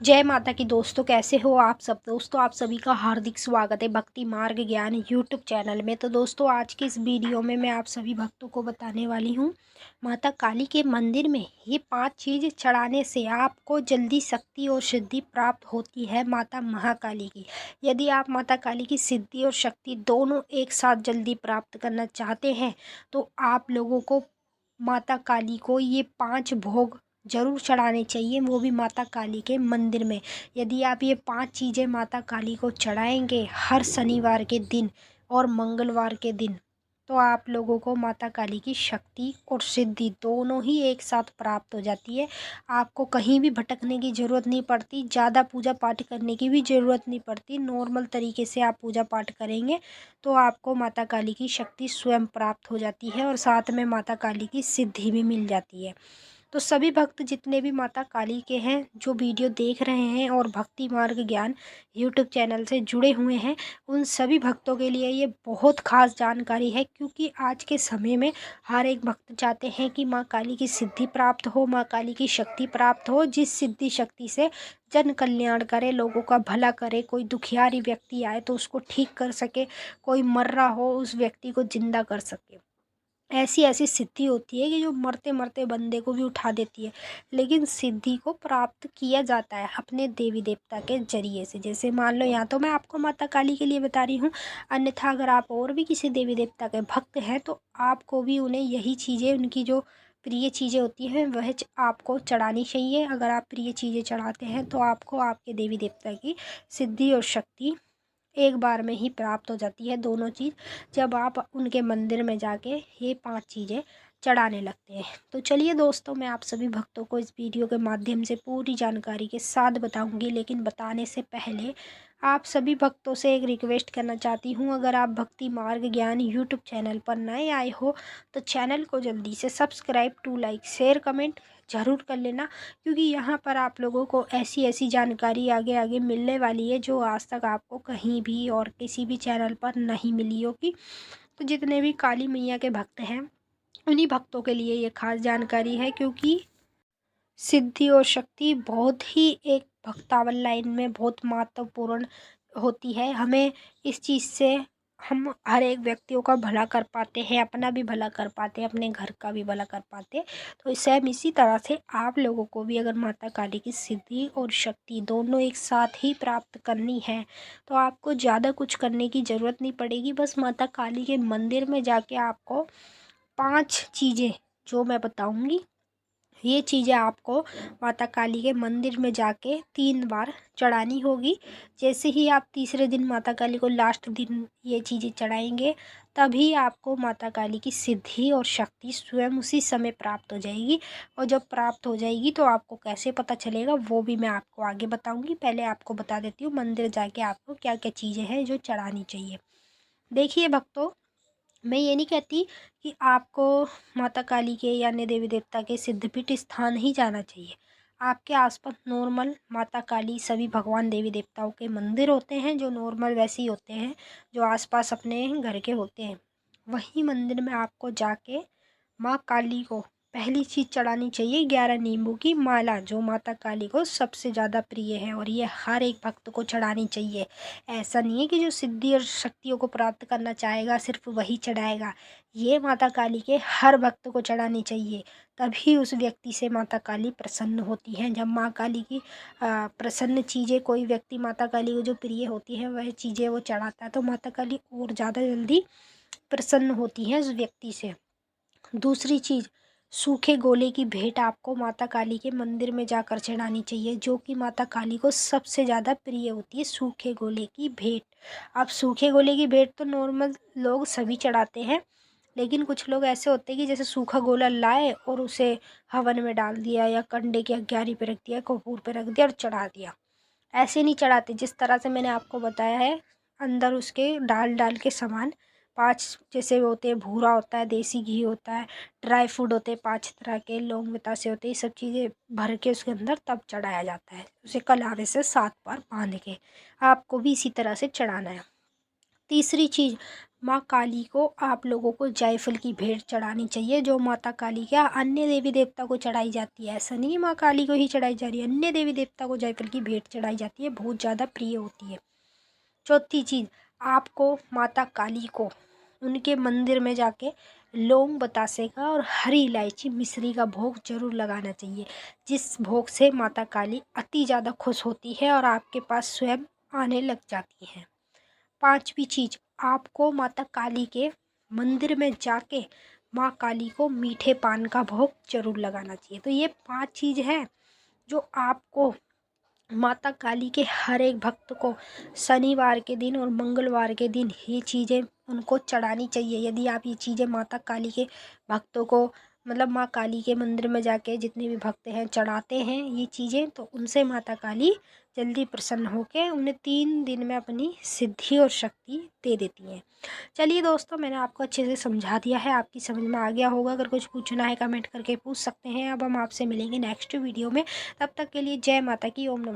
जय माता की दोस्तों, कैसे हो आप सब। दोस्तों आप सभी का हार्दिक स्वागत है भक्ति मार्ग ज्ञान यूट्यूब चैनल में। तो दोस्तों आज की इस वीडियो में मैं आप सभी भक्तों को बताने वाली हूँ माता काली के मंदिर में ये 5 चीज़ चढ़ाने से आपको जल्दी शक्ति और सिद्धि प्राप्त होती है माता महाकाली की। यदि आप माता काली की सिद्धि और शक्ति दोनों एक साथ जल्दी प्राप्त करना चाहते हैं तो आप लोगों को माता काली को ये 5 भोग ज़रूर चढ़ाने चाहिए, वो भी माता काली के मंदिर में। यदि आप ये 5 चीज़ें माता काली को चढ़ाएंगे हर शनिवार के दिन और मंगलवार के दिन, तो आप लोगों को माता काली की शक्ति और सिद्धि दोनों ही एक साथ प्राप्त हो जाती है। आपको कहीं भी भटकने की ज़रूरत नहीं पड़ती, ज़्यादा पूजा पाठ करने की भी ज़रूरत नहीं पड़ती। नॉर्मल तरीके से आप पूजा पाठ करेंगे तो आपको माता काली की शक्ति स्वयं प्राप्त हो जाती है और साथ में माता काली की सिद्धि भी मिल जाती है। तो सभी भक्त जितने भी माता काली के हैं जो वीडियो देख रहे हैं और भक्ति मार्ग ज्ञान यूट्यूब चैनल से जुड़े हुए हैं, उन सभी भक्तों के लिए ये बहुत खास जानकारी है, क्योंकि आज के समय में हर एक भक्त चाहते हैं कि माँ काली की सिद्धि प्राप्त हो, माँ काली की शक्ति प्राप्त हो, जिस सिद्धि शक्ति से जन कल्याण करे, लोगों का भला करे। कोई दुखियारी व्यक्ति आए तो उसको ठीक कर सके, कोई मर रहा हो उस व्यक्ति को जिंदा कर सके। ऐसी ऐसी सिद्धि होती है कि जो मरते मरते बंदे को भी उठा देती है। लेकिन सिद्धि को प्राप्त किया जाता है अपने देवी देवता के जरिए से। जैसे मान लो यहाँ तो मैं आपको माता काली के लिए बता रही हूँ, अन्यथा अगर आप और भी किसी देवी देवता के भक्त हैं तो आपको भी उन्हें यही चीज़ें, उनकी जो प्रिय चीज़ें होती हैं वह आपको चढ़ानी चाहिए। अगर आप प्रिय चीज़ें चढ़ाते हैं तो आपको आपके देवी देवता की सिद्धि और शक्ति एक बार में ही प्राप्त हो जाती है, दोनों चीज़, जब आप उनके मंदिर में जाके ये 5 चीज़ें चढ़ाने लगते हैं। तो चलिए दोस्तों, मैं आप सभी भक्तों को इस वीडियो के माध्यम से पूरी जानकारी के साथ बताऊंगी, लेकिन बताने से पहले आप सभी भक्तों से एक रिक्वेस्ट करना चाहती हूँ। अगर आप भक्ति मार्ग ज्ञान यूट्यूब चैनल पर नए आए हो तो चैनल को जल्दी से subscribe to like share comment ज़रूर कर लेना, क्योंकि यहाँ पर आप लोगों को ऐसी ऐसी जानकारी आगे आगे मिलने वाली है जो आज तक आपको कहीं भी और किसी भी चैनल पर नहीं मिली होगी। तो जितने भी काली मैया के भक्त हैं उन्हीं भक्तों के लिए ये खास जानकारी है, क्योंकि सिद्धि और शक्ति बहुत ही एक भक्तावल लाइन में बहुत महत्वपूर्ण होती है। हमें इस चीज़ से हम हर एक व्यक्तियों का भला कर पाते हैं, अपना भी भला कर पाते हैं, अपने घर का भी भला कर पाते हैं। तो सेम इसी तरह से आप लोगों को भी अगर माता काली की सिद्धि और शक्ति दोनों एक साथ ही प्राप्त करनी है तो आपको ज़्यादा कुछ करने की ज़रूरत नहीं पड़ेगी। बस माता काली के मंदिर में जाके आपको 5 चीज़ें जो मैं बताऊंगी, ये चीज़ें आपको माता काली के मंदिर में जाके 3 बार चढ़ानी होगी। जैसे ही आप तीसरे दिन माता काली को लास्ट दिन ये चीज़ें चढ़ाएंगे तभी आपको माता काली की सिद्धि और शक्ति स्वयं उसी समय प्राप्त हो जाएगी। और जब प्राप्त हो जाएगी तो आपको कैसे पता चलेगा वो भी मैं आपको आगे बताऊंगी। पहले आपको बता देती हूँ मंदिर जाके आपको क्या क्या चीज़ें हैं जो चढ़ानी चाहिए। देखिए भक्तों, मैं ये नहीं कहती कि आपको माता काली के या अन्य देवी देवता के सिद्धपीठ स्थान ही जाना चाहिए। आपके आसपास नॉर्मल माता काली सभी भगवान देवी देवताओं के मंदिर होते हैं जो नॉर्मल वैसे ही होते हैं, जो आसपास अपने घर के होते हैं। वहीं मंदिर में आपको जाके माँ काली को पहली चीज़ चढ़ानी चाहिए 11 नींबू की माला, जो माता काली को सबसे ज़्यादा प्रिय है और ये हर एक भक्त को चढ़ानी चाहिए। ऐसा नहीं है कि जो सिद्धि और शक्तियों को प्राप्त करना चाहेगा सिर्फ वही चढ़ाएगा, ये माता काली के हर भक्त को चढ़ानी चाहिए। तभी उस व्यक्ति से माता काली प्रसन्न होती हैं। जब माँ काली की प्रसन्न चीज़ें कोई व्यक्ति माता काली को जो प्रिय होती है वह चीज़ें वो चढ़ाता है तो माता काली और ज़्यादा जल्दी प्रसन्न होती हैं उस व्यक्ति से। दूसरी चीज़, सूखे गोले की भेंट आपको माता काली के मंदिर में जाकर चढ़ानी चाहिए, जो कि माता काली को सबसे ज़्यादा प्रिय होती है, सूखे गोले की भेंट। अब सूखे गोले की भेंट तो नॉर्मल लोग सभी चढ़ाते हैं, लेकिन कुछ लोग ऐसे होते हैं कि जैसे सूखा गोला लाए और उसे हवन में डाल दिया या कंडे की अग्यारी पे रख दिया, कपूर पे रख दिया और चढ़ा दिया। ऐसे नहीं चढ़ाते जिस तरह से मैंने आपको बताया है। अंदर उसके डाल डाल के सामान 5 जैसे होते हैं, भूरा होता है, देसी घी होता है, ड्राई फ्रूट होते हैं 5 तरह के, लौंग बतासे होते हैं, ये सब चीज़ें भर के उसके अंदर तब चढ़ाया जाता है। उसे कलावे से 7 बार बांध के आपको भी इसी तरह से चढ़ाना है। तीसरी चीज़, माँ काली को आप लोगों को जायफल की भेंट चढ़ानी चाहिए, जो माता काली क्या अन्य देवी देवता को चढ़ाई जाती है। ऐसा नहीं माँ काली को ही चढ़ाई जा रही है, अन्य देवी देवता को जायफल की भेंट चढ़ाई जाती है, बहुत ज़्यादा प्रिय होती है। चौथी चीज़, आपको माता काली को उनके मंदिर में जाके लौंग बतासे का और हरी इलायची मिश्री का भोग जरूर लगाना चाहिए, जिस भोग से माता काली अति ज़्यादा खुश होती है और आपके पास स्वयं आने लग जाती हैं। पांचवी चीज, आपको माता काली के मंदिर में जाके माँ काली को मीठे पान का भोग जरूर लगाना चाहिए। तो ये 5 चीज है जो आपको माता काली के हर एक भक्त को शनिवार के दिन और मंगलवार के दिन ये चीज़ें उनको चढ़ानी चाहिए। यदि आप ये चीज़ें माता काली के भक्तों को मतलब माँ काली के मंदिर में जाके जितने भी भक्त हैं चढ़ाते हैं ये चीज़ें, तो उनसे माता काली जल्दी प्रसन्न होकर उन्हें 3 दिन में अपनी सिद्धि और शक्ति दे देती हैं। चलिए दोस्तों, मैंने आपको अच्छे से समझा दिया है, आपकी समझ में आ गया होगा। अगर कुछ पूछना है कमेंट करके पूछ सकते हैं। अब हम आपसे मिलेंगे नेक्स्ट वीडियो में, तब तक के लिए जय माता की। ओम नमः।